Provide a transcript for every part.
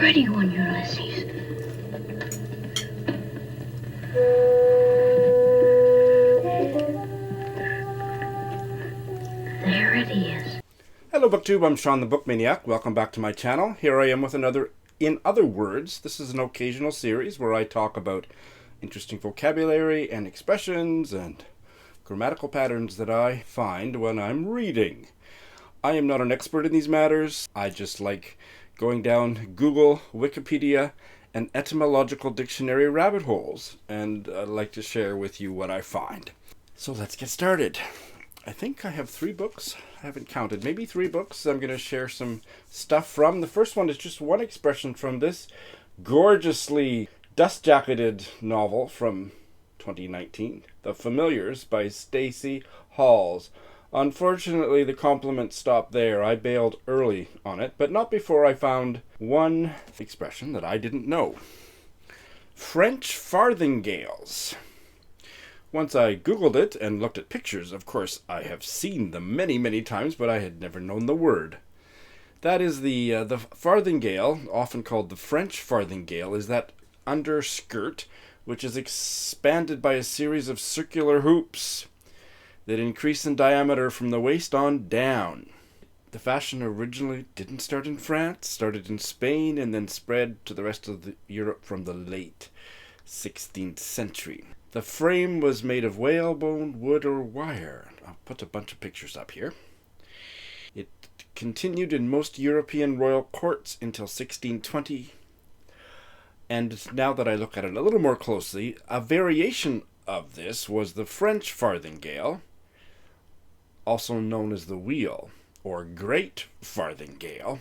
pretty one, Ulysses. There it is. Hello BookTube, I'm Sean the Book Maniac. Welcome back to my channel. Here I am with another In Other Words. This is an occasional series where I talk about interesting vocabulary and expressions and grammatical patterns that I find when I'm reading. I am not an expert in these matters. I just like going down Google, Wikipedia, and etymological dictionary rabbit holes, and I'd like to share with you what I find. So let's get started. I think I have 3 books. I haven't counted. Maybe 3 books I'm going to share some stuff from. The first one is just one expression from this gorgeously dust-jacketed novel from 2019, The Familiars by Stacey Halls. Unfortunately, the compliments stopped there. I bailed early on it, but not before I found one expression that I didn't know. French farthingales. Once I Googled it and looked at pictures, of course I have seen them many, many times, but I had never known the word. That is the farthingale, often called the French farthingale, is that underskirt which is expanded by a series of circular hoops that increase in diameter from the waist on down. The fashion originally didn't start in France, started in Spain, and then spread to the rest of Europe from the late 16th century. The frame was made of whalebone, wood, or wire. I'll put a bunch of pictures up here. It continued in most European royal courts until 1620. And now that I look at it a little more closely, a variation of this was the French farthingale, also known as the wheel, or great farthingale,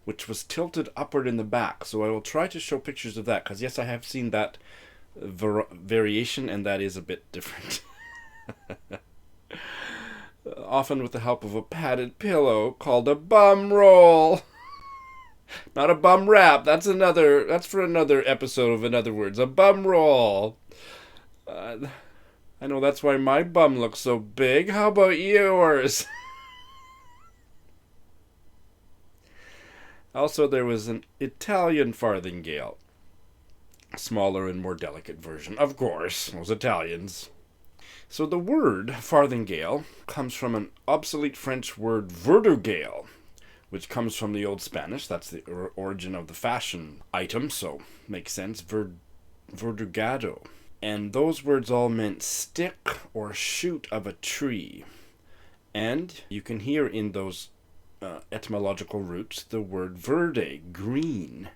which was tilted upward in the back. So I will try to show pictures of that, because yes, I have seen that variation, and that is a bit different. Often with the help of a padded pillow called a bum roll. Not a bum wrap. That's for another episode of In Other Words. A bum roll. I know that's why my bum looks so big. How about yours? Also, there was an Italian farthingale. Smaller and more delicate version. Of course, those Italians. So the word farthingale comes from an obsolete French word verdugale, which comes from the Old Spanish. That's the origin of the fashion item, so makes sense. Verdugado. And those words all meant stick or shoot of a tree. And you can hear in those etymological roots the word verde, green.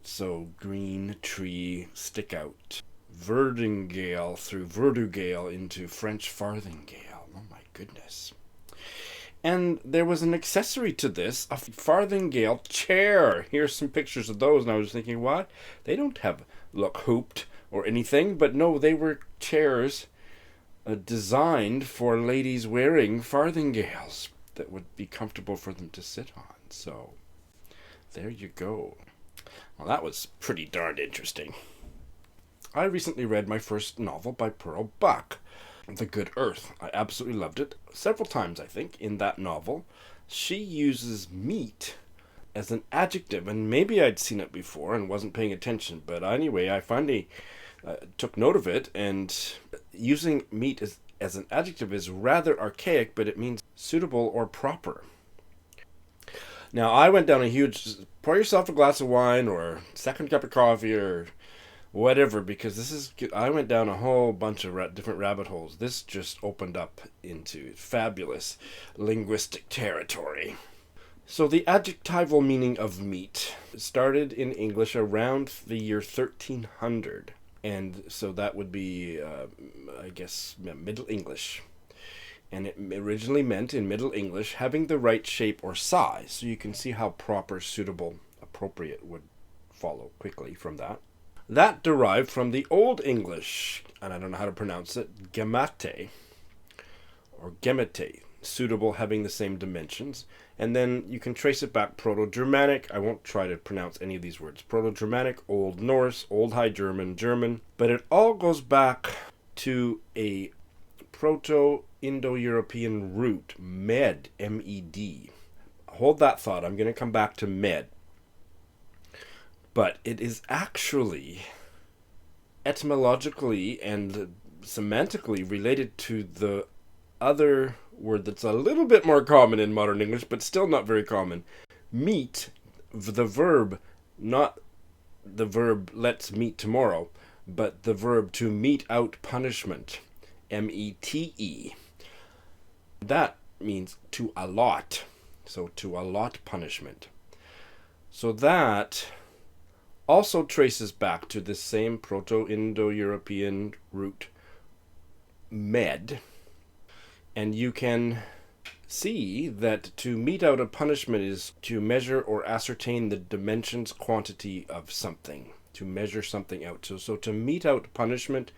So green, tree, stick out. Verdingale through verdugale into French farthingale. Oh my goodness. And there was an accessory to this, a farthingale chair. Here's some pictures of those, and I was thinking, what? They don't look hooped or anything, but no, they were chairs designed for ladies wearing farthingales that would be comfortable for them to sit on. So, there you go. Well, that was pretty darned interesting. I recently read my first novel by Pearl Buck, The Good Earth. I absolutely loved it. Several times, I think, in that novel, she uses meat as an adjective, and maybe I'd seen it before and wasn't paying attention, but anyway, I finally took note of it, and using meat as an adjective is rather archaic, but it means suitable or proper. Now, I went down pour yourself a glass of wine or second cup of coffee or whatever, because I went down a whole bunch of different rabbit holes. This just opened up into fabulous linguistic territory. So the adjectival meaning of meat started in English around the year 1300. And so that would be, I guess, Middle English. And it originally meant, in Middle English, having the right shape or size. So you can see how proper, suitable, appropriate would follow quickly from that. That derived from the Old English, and I don't know how to pronounce it, gemate, or gemete, suitable, having the same dimensions. And then you can trace it back Proto-Germanic. I won't try to pronounce any of these words. Proto-Germanic, Old Norse, Old High German, German. But it all goes back to a Proto-Indo-European root, med, M-E-D. Hold that thought. I'm going to come back to med. But it is actually etymologically and semantically related to the other word that's a little bit more common in modern English, but still not very common. Meet, the verb, not the verb let's meet tomorrow, but the verb to mete out punishment, mete. That means to allot, so to allot punishment. So that also traces back to the same Proto-Indo-European root, med, and you can see that to mete out a punishment is to measure or ascertain the dimensions, quantity of something, to measure something out. So to mete out punishment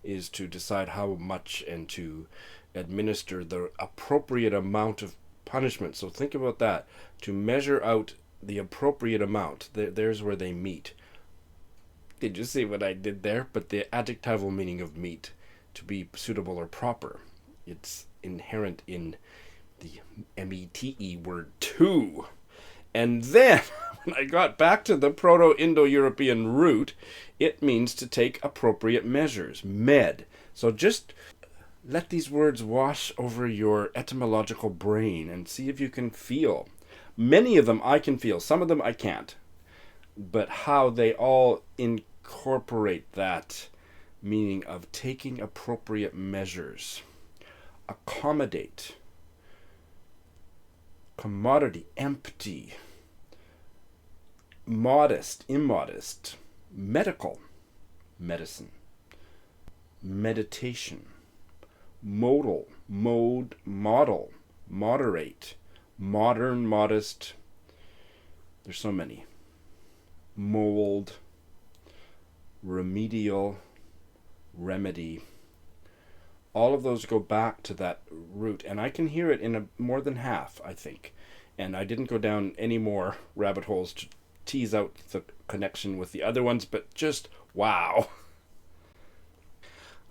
is to decide how much and to administer the appropriate amount of punishment. So think about that. To measure out the appropriate amount, there's where they meet. Did you see what I did there? But the adjectival meaning of meet, to be suitable or proper, it's inherent in the mete word too. And then when I got back to the Proto-Indo-European root, it means to take appropriate measures, med. So just let these words wash over your etymological brain and see if you can feel. Many of them I can feel, some of them I can't. But how they all incorporate that meaning of taking appropriate measures. Accommodate, commodity, empty, modest, immodest, medical, medicine, meditation, modal, mode, model, moderate, modern, modest. There's so many. Mold, remedial, remedy. All of those go back to that root, and I can hear it in more than half, I think. And I didn't go down any more rabbit holes to tease out the connection with the other ones, but just wow.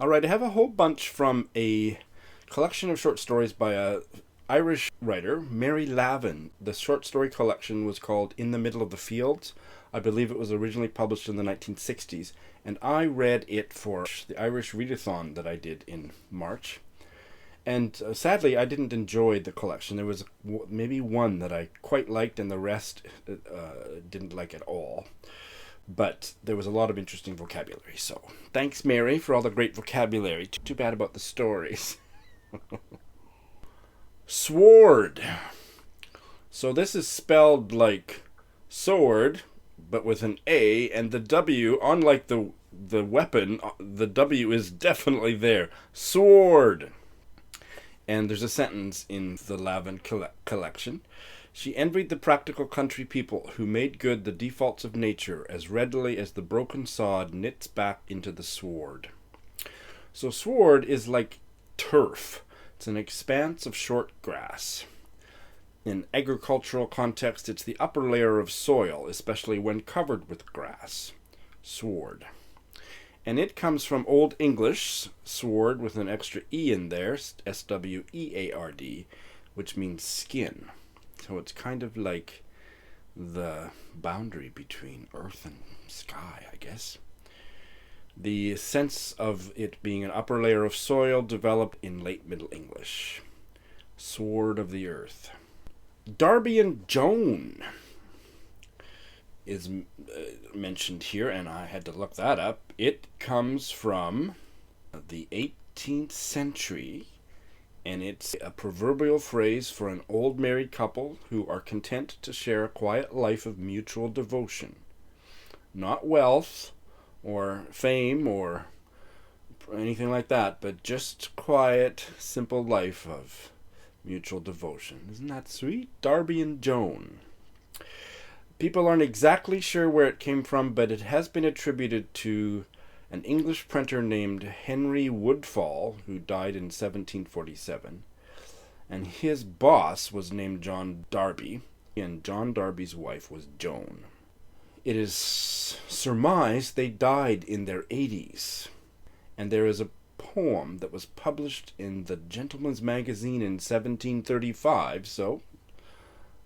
All right, I have a whole bunch from a collection of short stories by a Irish writer, Mary Lavin. The short story collection was called In the Middle of the Fields. I believe it was originally published in the 1960s, and I read it for the Irish Readathon that I did in March. And sadly, I didn't enjoy the collection. There was maybe one that I quite liked, and the rest didn't like at all. But there was a lot of interesting vocabulary, so thanks, Mary, for all the great vocabulary. Too bad about the stories. Sward. So this is spelled like sword, but with an A, and the W, unlike the weapon, the W is definitely there. Sward. And there's a sentence in the Lavin collection. She envied the practical country people who made good the defaults of nature as readily as the broken sod knits back into the sward. So sward is like turf. It's an expanse of short grass. In agricultural context, it's the upper layer of soil, especially when covered with grass. Sward. And it comes from Old English, sward with an extra E in there, S-W-E-A-R-D, which means skin. So it's kind of like the boundary between earth and sky, I guess. The sense of it being an upper layer of soil developed in late Middle English. Sword of the earth. Darby and Joan is mentioned here, and I had to look that up. It comes from the 18th century, and it's a proverbial phrase for an old married couple who are content to share a quiet life of mutual devotion. Not wealth or fame or anything like that, but just quiet, simple life of mutual devotion. Isn't that sweet? Darby and Joan. People aren't exactly sure where it came from, but it has been attributed to an English printer named Henry Woodfall, who died in 1747. And his boss was named John Darby, and John Darby's wife was Joan. It is surmised they died in their 80s. And there is a poem that was published in the Gentleman's Magazine in 1735, so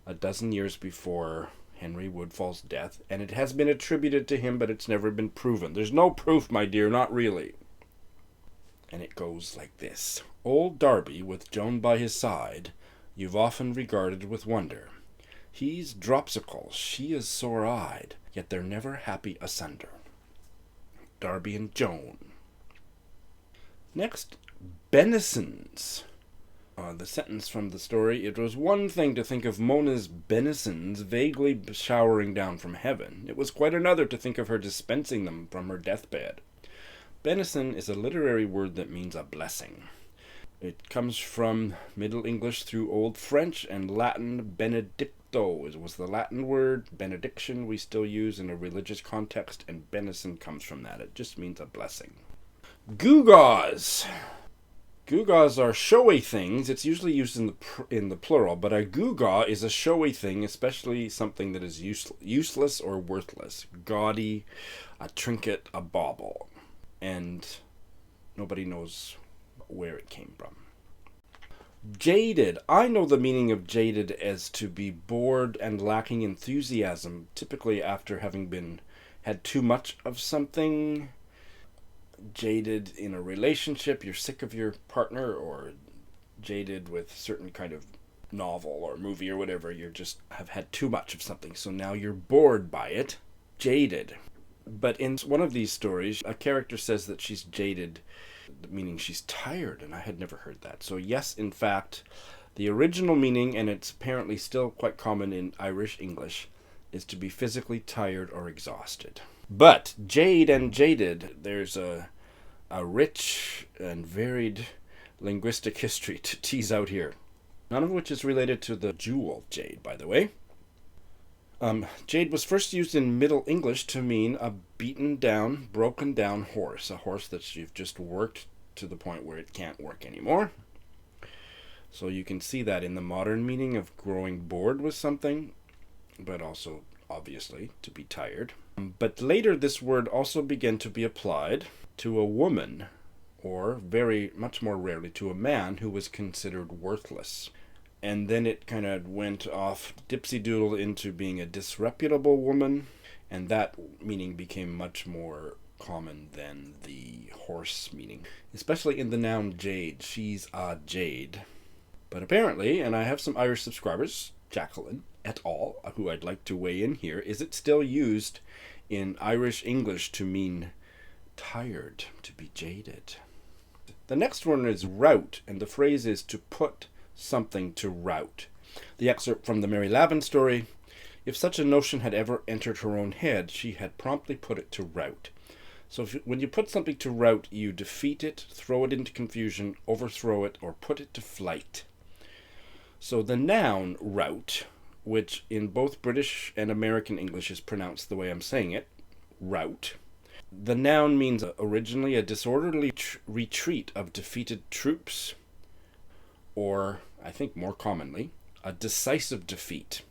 a dozen years before Henry Woodfall's death, and it has been attributed to him, but it's never been proven. There's no proof, my dear, not really. And it goes like this. Old Darby, with Joan by his side, you've often regarded with wonder. He's dropsical, she is sore-eyed, yet they're never happy asunder. Darby and Joan. Next, Benisons. The sentence from the story, it was one thing to think of Mona's Benisons vaguely showering down from heaven. It was quite another to think of her dispensing them from her deathbed. Benison is a literary word that means a blessing. It comes from Middle English through Old French and Latin benedicto. It was the Latin word. Benediction we still use in a religious context, and benison comes from that. It just means a blessing. Gewgaws. Gewgaws are showy things. It's usually used in the plural, but a gewgaw is a showy thing, especially something that is useless or worthless. Gaudy, a trinket, a bauble. And nobody knows where it came from. Jaded. I know the meaning of jaded as to be bored and lacking enthusiasm, typically after having had too much of something. Jaded in a relationship, you're sick of your partner, or jaded with certain kind of novel or movie or whatever, you just have had too much of something, so now you're bored by it. Jaded. But in one of these stories, a character says that she's jaded, meaning she's tired, and I had never heard that. So yes, in fact, the original meaning, and it's apparently still quite common in Irish English, is to be physically tired or exhausted. But jade and jaded, there's a rich and varied linguistic history to tease out here. None of which is related to the jewel jade, by the way. Jade was first used in Middle English to mean a beaten down, broken down horse. A horse that you've just worked to the point where it can't work anymore. So you can see that in the modern meaning of growing bored with something, but also, obviously, to be tired. But later this word also began to be applied to a woman, or very much more rarely to a man who was considered worthless. And then it kind of went off dipsy-doodle into being a disreputable woman, and that meaning became much more common than the horse meaning, especially in the noun jade. She's a jade. But apparently, and I have some Irish subscribers, Jacqueline et al., who I'd like to weigh in here, is it still used in Irish English to mean tired, to be jaded? The next one is rout, and the phrase is to put something to rout. The excerpt from the Mary Lavin story, if such a notion had ever entered her own head, she had promptly put it to rout. So when you put something to rout, you defeat it, throw it into confusion, overthrow it, or put it to flight. So the noun rout, which in both British and American English is pronounced the way I'm saying it, rout. The noun means originally a disorderly retreat of defeated troops, or, I think more commonly, a decisive defeat.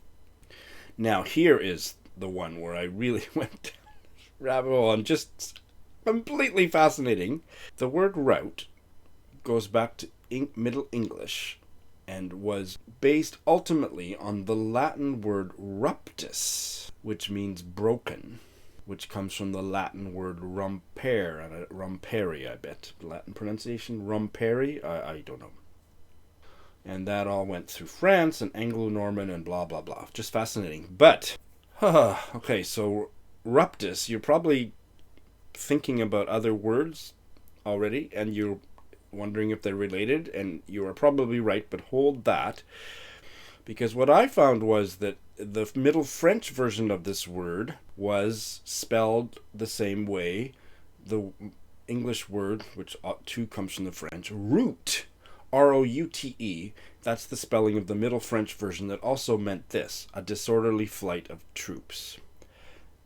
Now here is the one where I really went down this rabbit hole and just completely fascinating. The word rout goes back to Middle English and was based ultimately on the Latin word ruptus, which means broken, which comes from the Latin word rompere, and rompere, I bet. Latin pronunciation, rompere? I don't know. And that all went through France and Anglo-Norman and blah, blah, blah. Just fascinating. But, okay, so ruptus, you're probably thinking about other words already, and you're wondering if they're related, and you are probably right, but hold that. Because what I found was that the Middle French version of this word was spelled the same way the English word, which too comes from the French, route. R-O-U-T-E, that's the spelling of the Middle French version that also meant this, a disorderly flight of troops.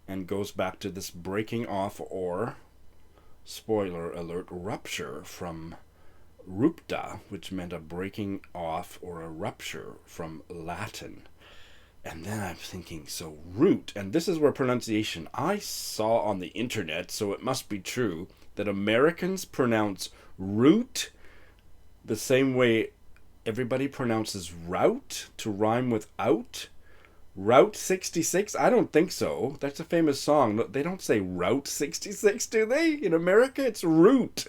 And goes back to this breaking off, or, spoiler alert, rupture from rupta, which meant a breaking off or a rupture from Latin. And then I'm thinking, so root, and this is where pronunciation, I saw on the internet, so it must be true, that Americans pronounce root the same way everybody pronounces route to rhyme with out, Route 66? I don't think so. That's a famous song. They don't say Route 66, do they? In America, it's route.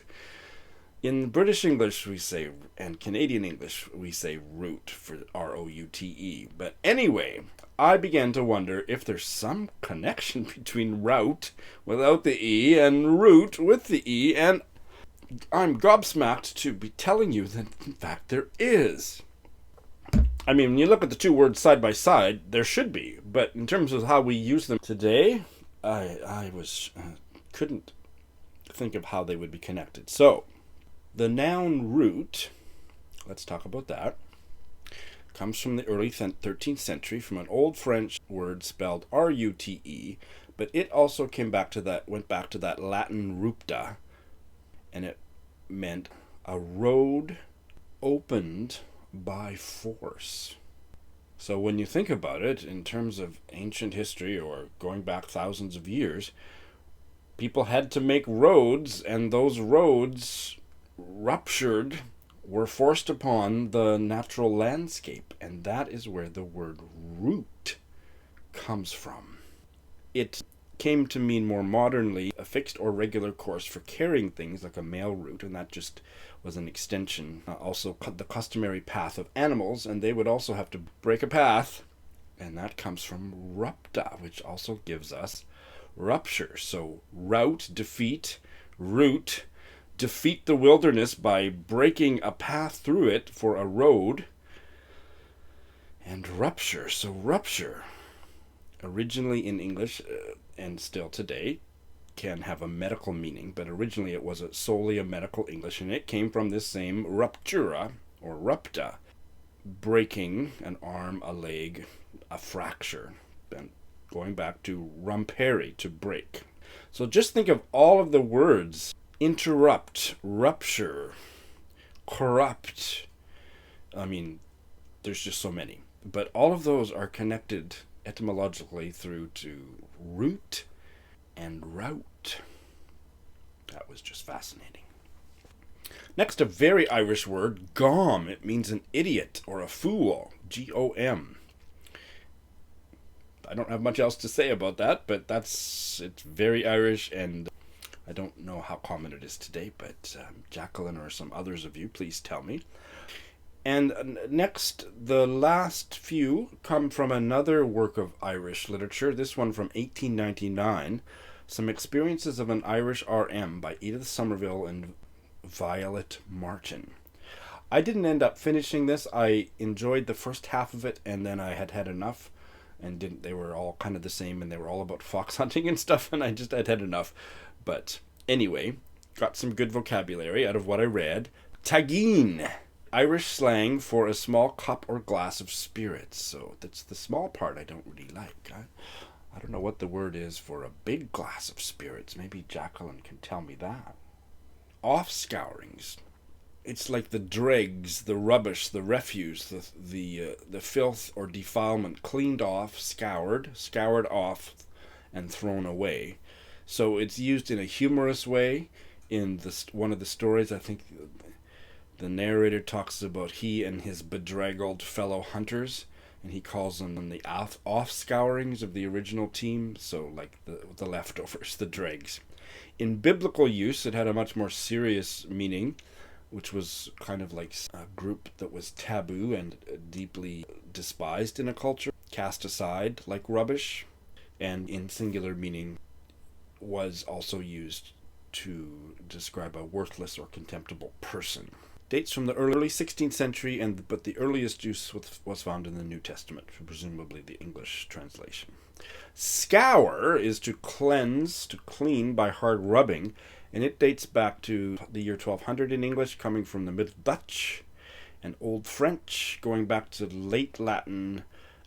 In British English, we say, and Canadian English, we say route for R-O-U-T-E. But anyway, I began to wonder if there's some connection between route without the E and route with the E, and I'm gobsmacked to be telling you that, in fact, there is. I mean, when you look at the two words side by side, there should be. But in terms of how we use them today, I couldn't think of how they would be connected. So, the noun route, let's talk about that, comes from the early 13th century from an old French word spelled R-U-T-E, but it also went back to that Latin rupta, and it meant a road opened by force. So when you think about it, in terms of ancient history or going back thousands of years, people had to make roads, and those roads ruptured, were forced upon the natural landscape, and that is where the word route comes from. It came to mean more modernly a fixed or regular course for carrying things like a mail route, and that just was an extension. Also the customary path of animals, and they would also have to break a path, and that comes from rupta, which also gives us rupture. So rout, defeat, route, defeat the wilderness by breaking a path through it for a road, and rupture. So rupture, originally in English, and still today, can have a medical meaning, but originally it was solely a medical English, and it came from this same ruptura, or rupta, breaking an arm, a leg, a fracture, and going back to rumpere, to break. So just think of all of the words: interrupt, rupture, corrupt. I mean, there's just so many. But all of those are connected etymologically through to route and route. That was just fascinating. Next, a very Irish word, gom. It means an idiot or a fool. G-O-M. I don't have much else to say about that, but it's very Irish, and I don't know how common it is today, but Jacqueline or some others of you, please tell me. And next, the last few come from another work of Irish literature, this one from 1899, Some Experiences of an Irish R.M. by Edith Somerville and Violet Martin. I didn't end up finishing this. I enjoyed the first half of it, and then I had enough, and they were all kind of the same, and they were all about fox hunting and stuff, and I just had enough. But anyway, got some good vocabulary out of what I read. Taggeen, Irish slang for a small cup or glass of spirits. So that's the small part I don't really like. I don't know what the word is for a big glass of spirits. Maybe Jacqueline can tell me that. Offscourings. It's like the dregs, the rubbish, the refuse, the filth or defilement cleaned off, scoured off, and thrown away. So it's used in a humorous way. In one of the stories, I think the narrator talks about he and his bedraggled fellow hunters, and he calls them the offscourings of the original team, so like the leftovers, the dregs. In biblical use, it had a much more serious meaning, which was kind of like a group that was taboo and deeply despised in a culture, cast aside like rubbish, and in singular meaning was also used to describe a worthless or contemptible person. Dates from the early 16th century, but the earliest use was found in the New Testament, presumably the English translation. Scour is to cleanse, to clean by hard rubbing, and it dates back to the year 1200 in English, coming from the Middle Dutch and Old French, going back to late Latin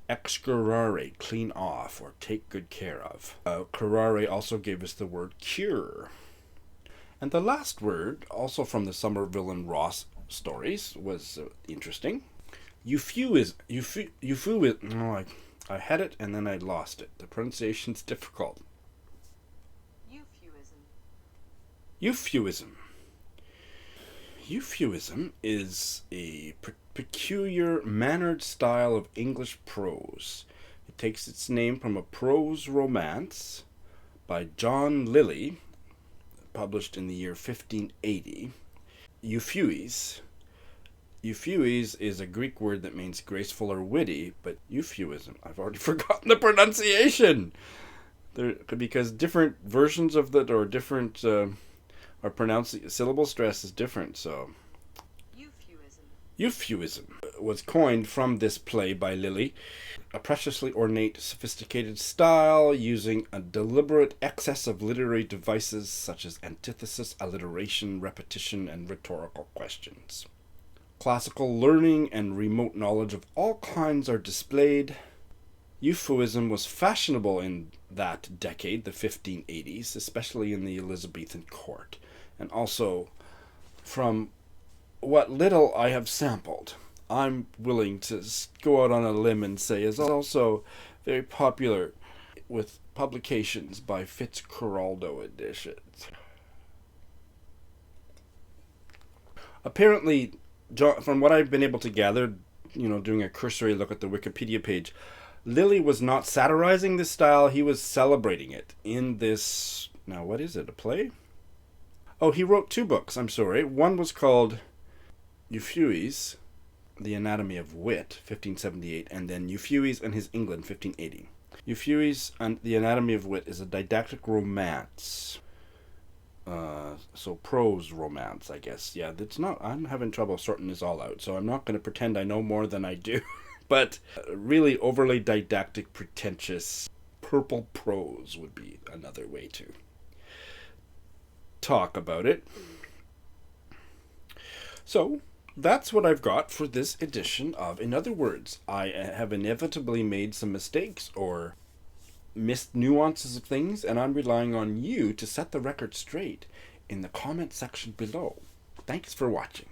excurare, clean off or take good care of. Curare also gave us the word cure. And the last word, also from the Somerville and Ross stories, was interesting. Euphuism. No, I had it and then I lost it. The pronunciation's difficult. Euphuism. Euphuism is a peculiar mannered style of English prose. It takes its name from a prose romance by John Lilly, published in the year 1580. Euphuis. Euphuis is a Greek word that means graceful or witty, but euphuism, I've already forgotten the pronunciation. Because different versions of that, or different, are pronounced, syllable stress is different, so. Euphuism was coined from this play by Lilly, a preciously ornate, sophisticated style using a deliberate excess of literary devices such as antithesis, alliteration, repetition, and rhetorical questions. Classical learning and remote knowledge of all kinds are displayed. Euphuism was fashionable in that decade, the 1580s, especially in the Elizabethan court, and also from what little I have sampled, I'm willing to go out on a limb and say is also very popular with publications by Fitzcarraldo editions. Apparently, from what I've been able to gather, doing a cursory look at the Wikipedia page, Lilly was not satirizing this style, he was celebrating it in this, now what is it, a play? Oh, he wrote 2 books, I'm sorry. One was called Euphuis, The Anatomy of Wit, 1578, and then Euphuis and His England, 1580. Euphuis and The Anatomy of Wit is a didactic romance. So prose romance, I guess. Yeah, that's not, I'm having trouble sorting this all out, so I'm not going to pretend I know more than I do. But really overly didactic, pretentious, purple prose would be another way to talk about it. So, that's what I've got for this edition of In Other Words. I have inevitably made some mistakes or missed nuances of things, and I'm relying on you to set the record straight in the comment section below. Thanks for watching.